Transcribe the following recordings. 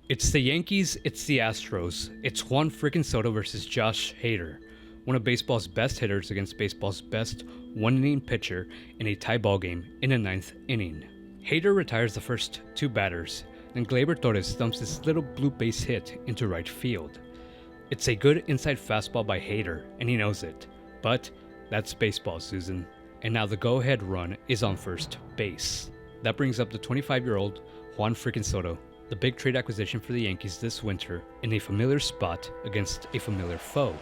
It's the Yankees, it's the Astros. It's Juan friggin Soto versus Josh Hader, one of baseball's best hitters against baseball's best one-inning pitcher in a tie ball game in the ninth inning. Hader retires the first two batters, then Gleyber Torres thumps this little blue base hit into right field. It's a good inside fastball by Hader, and he knows it. But that's baseball, Susan. And now the go-ahead run is on first base. That brings up the 25-year-old Juan friggin Soto, the big trade acquisition for the Yankees this winter, in a familiar spot against a familiar foe.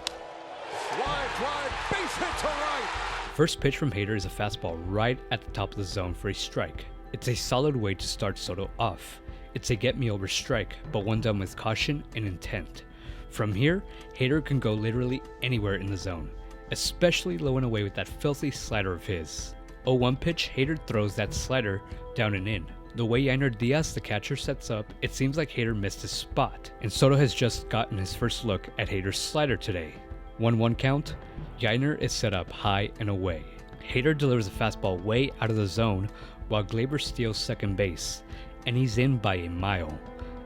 Line drive, base hit to right. First pitch from Hader is a fastball right at the top of the zone for a strike. It's a solid way to start Soto off. It's a get-me-over strike, but one done with caution and intent. From here, Hader can go literally anywhere in the zone, especially low and away with that filthy slider of his. 0-1 pitch, Hader throws that slider down and in. The way Yainer Diaz, the catcher, sets up, it seems like Hader missed his spot, and Soto has just gotten his first look at Hader's slider today. 1-1 count, Yainer is set up high and away. Hader delivers a fastball way out of the zone, while Gleyber steals second base, and he's in by a mile.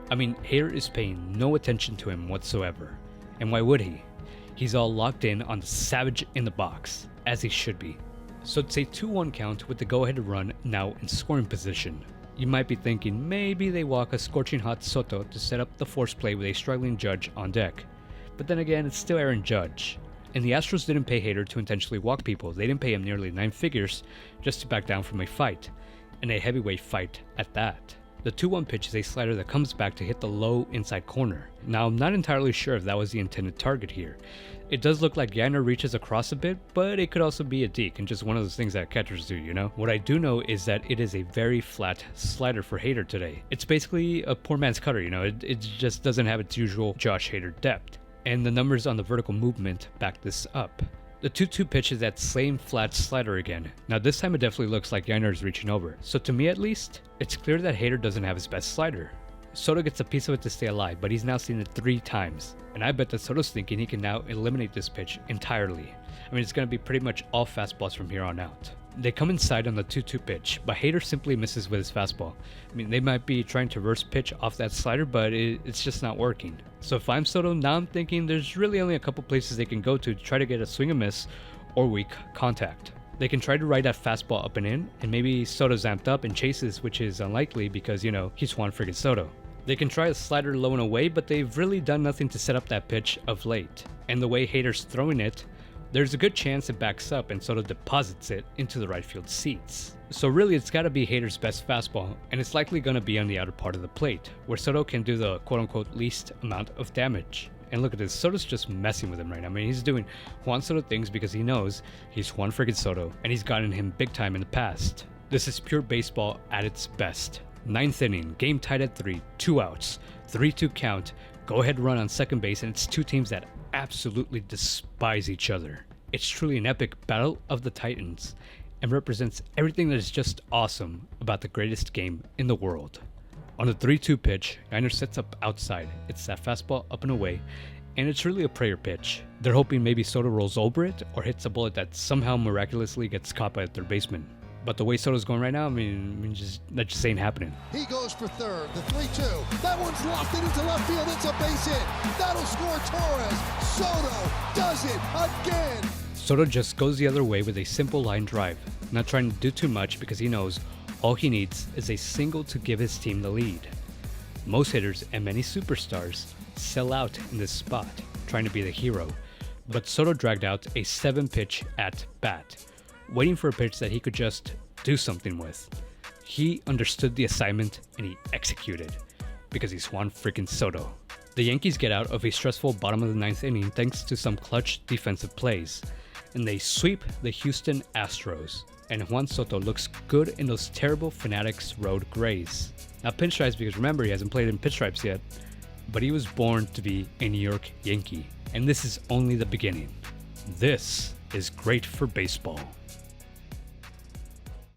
I mean, Hader is paying no attention to him whatsoever, and why would he? He's all locked in on the savage in the box, as he should be. So it's a 2-1 count with the go-ahead run now in scoring position. You might be thinking maybe they walk a scorching hot Soto to set up the force play with a struggling Judge on deck. But then again, it's still Aaron Judge. And the Astros didn't pay Hader to intentionally walk people. They didn't pay him nearly 9 figures just to back down from a fight, and a heavyweight fight at that. The 2-1 pitch is a slider that comes back to hit the low inside corner. Now, I'm not entirely sure if that was the intended target here. It does look like Yainer reaches across a bit, but it could also be a deke and just one of those things that catchers do, you know? What I do know is that it is a very flat slider for Hader today. It's basically a poor man's cutter, you know? It just doesn't have its usual Josh Hader depth. And the numbers on the vertical movement back this up. The 2-2 pitch is that same flat slider again. Now this time it definitely looks like Yainer is reaching over. So to me at least, it's clear that Hader doesn't have his best slider. Soto gets a piece of it to stay alive, but he's now seen it 3 times. And I bet that Soto's thinking he can now eliminate this pitch entirely. I mean, it's going to be pretty much all fastballs from here on out. They come inside on the 2-2 pitch, but Hader simply misses with his fastball. I mean, they might be trying to reverse pitch off that slider, but it's just not working. So if I'm Soto, now I'm thinking there's really only a couple places they can go to try to get a swing and miss or weak contact. They can try to ride that fastball up and in, and maybe Soto's amped up and chases, which is unlikely because, you know, he's Juan friggin Soto. They can try a slider low and away, but they've really done nothing to set up that pitch of late. And the way Hader's throwing it, there's a good chance it backs up and Soto deposits it into the right field seats. So really it's gotta be Hader's best fastball, and it's likely gonna be on the outer part of the plate, where Soto can do the quote-unquote least amount of damage. And look at this, Soto's just messing with him right now. I mean, he's doing Juan Soto things because he knows he's Juan friggin Soto, and he's gotten him big time in the past. This is pure baseball at its best. 9th inning, game tied at 3, 2 outs, 3-2 count, go ahead run on second base, and it's two teams that absolutely despise each other. It's truly an epic battle of the Titans, and represents everything that is just awesome about the greatest game in the world. On the 3-2 pitch, Yainer sets up outside. It's that fastball up and away, and it's really a prayer pitch. They're hoping maybe Soto rolls over it or hits a bullet that somehow miraculously gets caught by their baseman. But the way Soto's going right now, I mean, that just ain't happening. He goes for third, the 3-2. That one's lofted into left field. It's a base hit. That'll score Torres. Soto does it again. Soto just goes the other way with a simple line drive, not trying to do too much because he knows all he needs is a single to give his team the lead. Most hitters and many superstars sell out in this spot, trying to be the hero, but Soto dragged out a 7-pitch at bat, waiting for a pitch that he could just do something with. He understood the assignment and he executed, because he's Juan friggin Soto. The Yankees get out of a stressful bottom of the 9th inning thanks to some clutch defensive plays, and they sweep the Houston Astros, and Juan Soto looks good in those terrible Fanatics road grays. Not pinstripes because remember he hasn't played in pinstripes yet, but he was born to be a New York Yankee, and this is only the beginning. This is great for baseball.